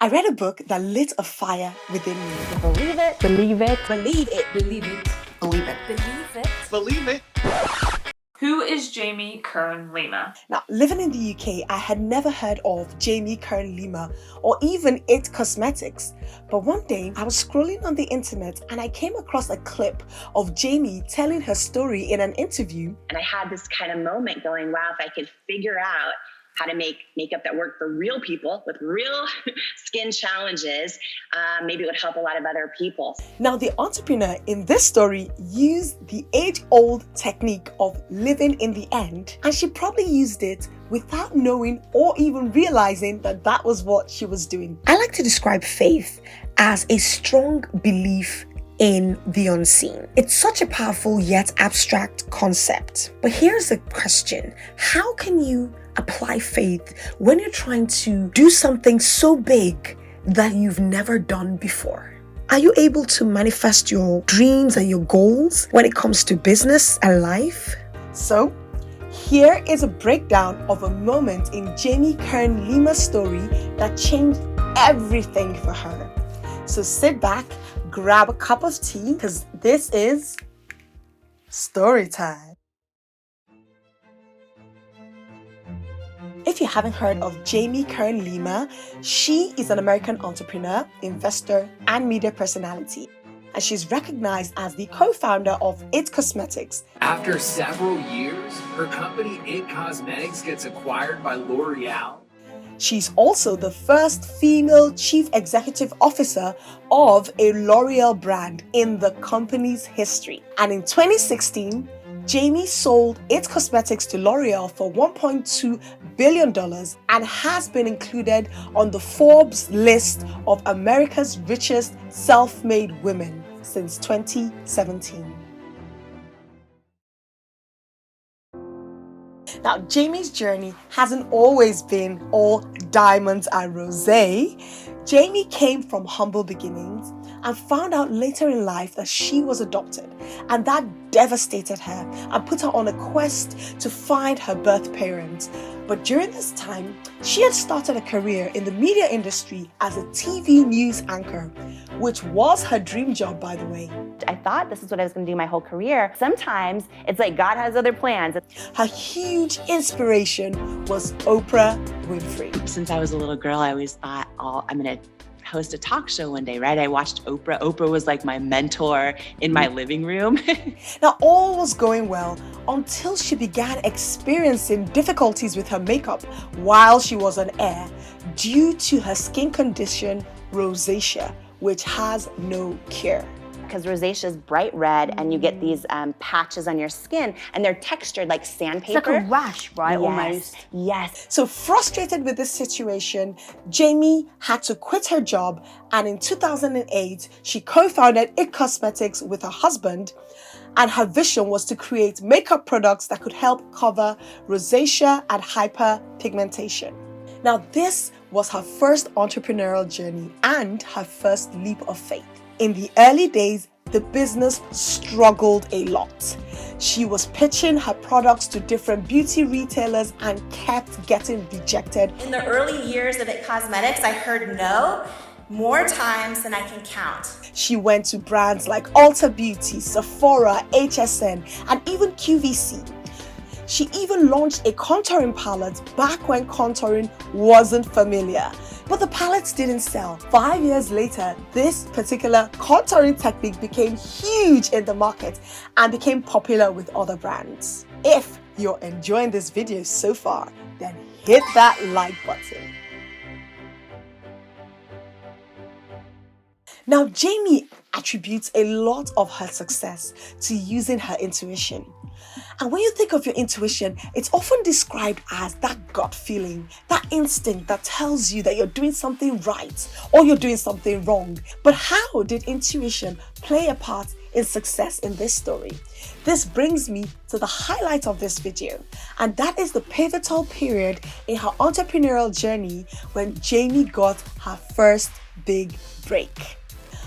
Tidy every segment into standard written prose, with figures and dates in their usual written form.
I read a book that lit a fire within me. Believe it. Believe it. Believe it. Believe it. Believe it. Believe it. Believe it. Who is Jamie Kern Lima? Now, living in the UK, I had never heard of Jamie Kern Lima or even It Cosmetics. But one day, I was scrolling on the internet and I came across a clip of Jamie telling her story in an interview. And I had this kind of moment going, wow, if I could figure out how to make makeup that worked for real people with real skin challenges, maybe it would help a lot of other people. Now, the entrepreneur in this story used the age-old technique of living in the end, and she probably used it without knowing or even realizing that that was what she was doing. I like to describe faith as a strong belief in the unseen. It's such a powerful yet abstract concept. But here's the question: how can you apply faith when you're trying to do something so big that you've never done before? Are you able to manifest your dreams and your goals when it comes to business and life? So, here is a breakdown of a moment in Jamie Kern Lima's story that changed everything for her. So sit back, grab a cup of tea, because this is story time. If you haven't heard of Jamie Kern Lima, she is an American entrepreneur, investor, and media personality. And she's recognized as the co-founder of It Cosmetics. After several years, her company It Cosmetics gets acquired by L'Oreal. She's also the first female chief executive officer of a L'Oreal brand in the company's history. And in 2016, Jamie sold It Cosmetics to L'Oreal for $1.2 billion and has been included on the Forbes list of America's richest self-made women since 2017. Now, Jamie's journey hasn't always been all diamonds and rosé. Jamie came from humble beginnings and found out later in life that she was adopted, and that devastated her and put her on a quest to find her birth parents. But during this time, she had started a career in the media industry as a TV news anchor, which was her dream job, by the way. I thought this is what I was going to do my whole career. Sometimes it's like God has other plans. Her huge inspiration was Oprah Winfrey. Since I was a little girl, I always thought, I'm going to host a talk show one day, right? I watched Oprah. Oprah was like my mentor in my living room. Now, all was going well until she began experiencing difficulties with her makeup while she was on air due to her skin condition, rosacea, which has no cure. Because rosacea is bright red and you get these patches on your skin and they're textured like sandpaper. It's like a rash, right? Yes. Almost. Yes. So frustrated with this situation, Jamie had to quit her job, and in 2008, she co-founded It Cosmetics with her husband, and her vision was to create makeup products that could help cover rosacea and hyperpigmentation. Now, this was her first entrepreneurial journey and her first leap of faith. In the early days, the business struggled a lot. She was pitching her products to different beauty retailers and kept getting rejected. In the early years of It Cosmetics, I heard no more times than I can count. She went to brands like Ulta Beauty, Sephora, HSN, and even QVC. She even launched a contouring palette back when contouring wasn't familiar. But the palettes didn't sell. 5 years later, this particular contouring technique became huge in the market and became popular with other brands. If you're enjoying this video so far, then hit that like button. Now, Jamie attributes a lot of her success to using her intuition. And when you think of your intuition, it's often described as that gut feeling, that instinct that tells you that you're doing something right or you're doing something wrong. But how did intuition play a part in success in this story? This brings me to the highlight of this video, and that is the pivotal period in her entrepreneurial journey when Jamie got her first big break.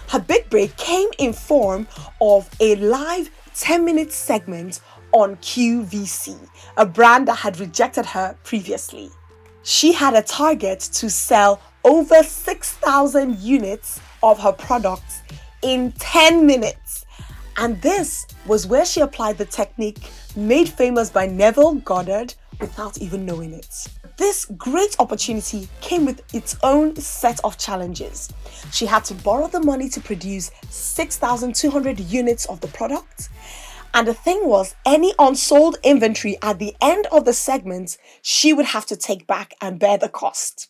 Her big break came in form of a live 10-minute segment on QVC, a brand that had rejected her previously. She had a target to sell over 6,000 units of her products in 10 minutes. And this was where she applied the technique made famous by Neville Goddard without even knowing it. This great opportunity came with its own set of challenges. She had to borrow the money to produce 6,200 units of the product. And the thing was, any unsold inventory at the end of the segment, she would have to take back and bear the cost.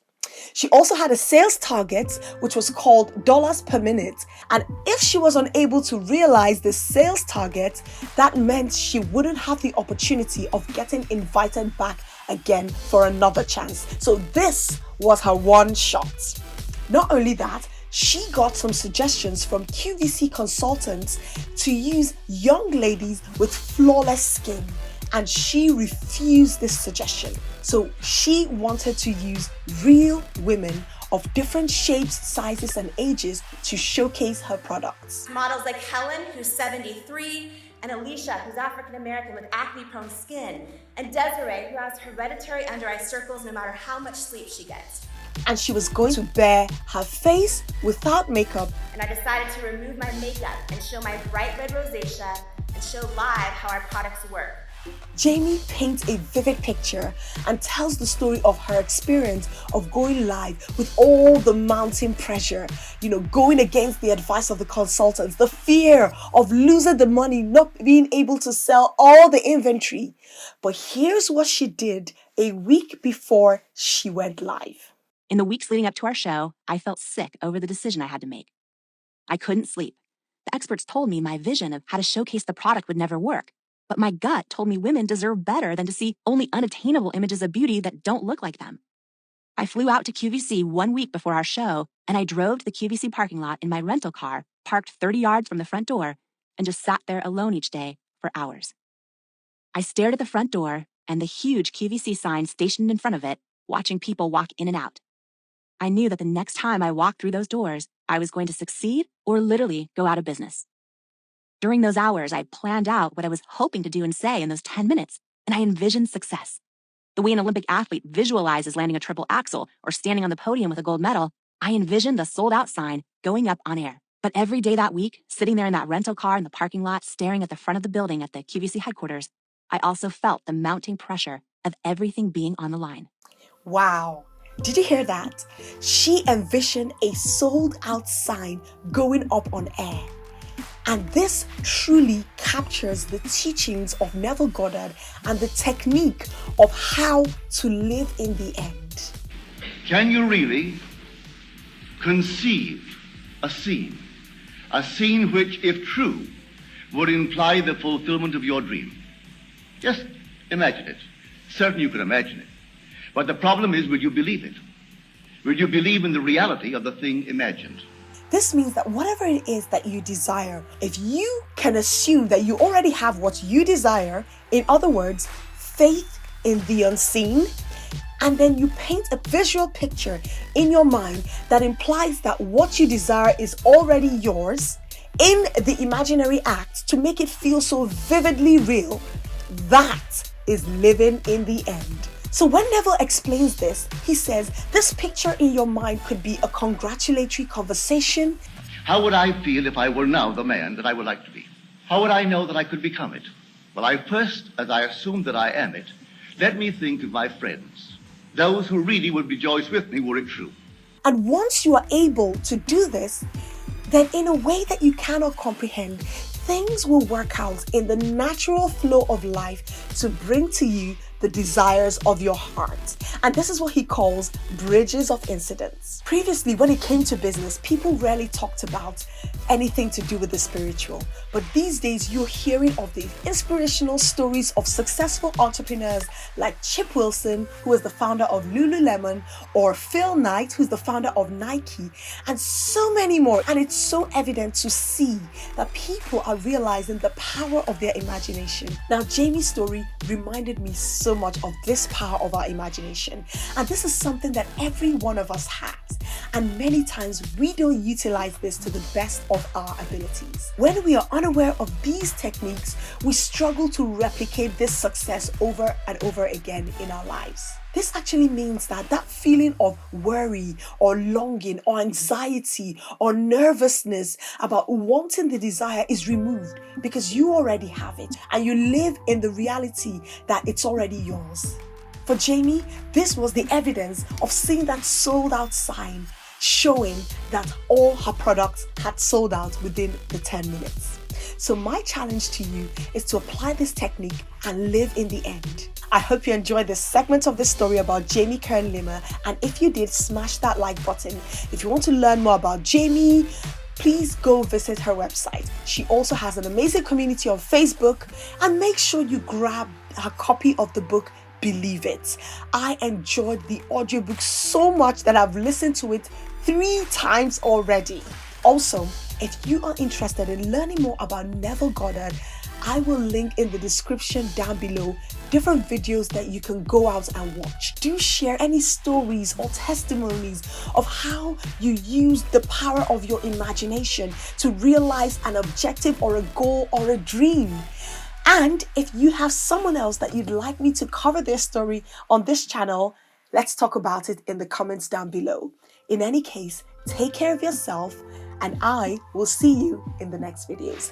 She also had a sales target, which was called dollars per minute. And if she was unable to realize the sales target, that meant she wouldn't have the opportunity of getting invited back again for another chance. So this was her one shot. Not only that, she got some suggestions from QVC consultants to use young ladies with flawless skin, and she refused this suggestion. So she wanted to use real women of different shapes, sizes, and ages to showcase her products. Models like Helen, who's 73, and Alicia, who's African American with acne-prone skin, and Desiree, who has hereditary under-eye circles no matter how much sleep she gets. And she was going to bare her face without makeup. And I decided to remove my makeup and show my bright red rosacea and show live how our products work. Jamie paints a vivid picture and tells the story of her experience of going live with all the mounting pressure, going against the advice of the consultants, the fear of losing the money, not being able to sell all the inventory. But here's what she did a week before she went live. In the weeks leading up to our show, I felt sick over the decision I had to make. I couldn't sleep. The experts told me my vision of how to showcase the product would never work. But my gut told me women deserve better than to see only unattainable images of beauty that don't look like them. I flew out to QVC 1 week before our show, and I drove to the QVC parking lot in my rental car, parked 30 yards from the front door, and just sat there alone each day for hours. I stared at the front door and the huge QVC sign stationed in front of it, watching people walk in and out. I knew that the next time I walked through those doors, I was going to succeed or literally go out of business. During those hours, I planned out what I was hoping to do and say in those 10 minutes, and I envisioned success. The way an Olympic athlete visualizes landing a triple axel or standing on the podium with a gold medal, I envisioned the sold-out sign going up on air. But every day that week, sitting there in that rental car in the parking lot, staring at the front of the building at the QVC headquarters, I also felt the mounting pressure of everything being on the line. Wow. Did you hear that? She envisioned a sold-out sign going up on air. And this truly captures the teachings of Neville Goddard and the technique of how to live in the end. Can you really conceive a scene which, if true, would imply the fulfillment of your dream? Just imagine it. Certainly you can imagine it. But the problem is, will you believe it? Will you believe in the reality of the thing imagined? This means that whatever it is that you desire, if you can assume that you already have what you desire, in other words, faith in the unseen, and then you paint a visual picture in your mind that implies that what you desire is already yours, in the imaginary act to make it feel so vividly real, that is living in the end. So when Neville explains this, he says, this picture in your mind could be a congratulatory conversation. How would I feel if I were now the man that I would like to be? How would I know that I could become it? Well, as I assume that I am it, let me think of my friends, those who really would rejoice with me were it true. And once you are able to do this, then in a way that you cannot comprehend, things will work out in the natural flow of life to bring to you the desires of your heart. And this is what he calls bridges of incidents. Previously, when it came to business, people rarely talked about anything to do with the spiritual. But these days, you're hearing of the inspirational stories of successful entrepreneurs like Chip Wilson, who is the founder of Lululemon, or Phil Knight, who's the founder of Nike, and so many more. And it's so evident to see that people are realizing the power of their imagination. Now, Jamie's story reminded me so much of this power of our imagination. And this is something that every one of us has. And many times we don't utilize this to the best of our abilities. When we are unaware of these techniques, we struggle to replicate this success over and over again in our lives. This actually means that that feeling of worry or longing or anxiety or nervousness about wanting the desire is removed because you already have it and you live in the reality that it's already yours. For Jamie, this was the evidence of seeing that sold out sign showing that all her products had sold out within the 10 minutes. So my challenge to you is to apply this technique and live in the end. I hope you enjoyed this segment of this story about Jamie Kern Lima, and if you did, smash that like button. If you want to learn more about Jamie, please go visit her website. She also has an amazing community on Facebook, and make sure you grab her copy of the book Believe It. I enjoyed the audiobook so much that I've listened to it 3 times already. Also, if you are interested in learning more about Neville Goddard, I will link in the description down below different videos that you can go out and watch. Do share any stories or testimonies of how you use the power of your imagination to realize an objective or a goal or a dream. And if you have someone else that you'd like me to cover their story on this channel, let's talk about it in the comments down below. In any case, take care of yourself, and I will see you in the next videos.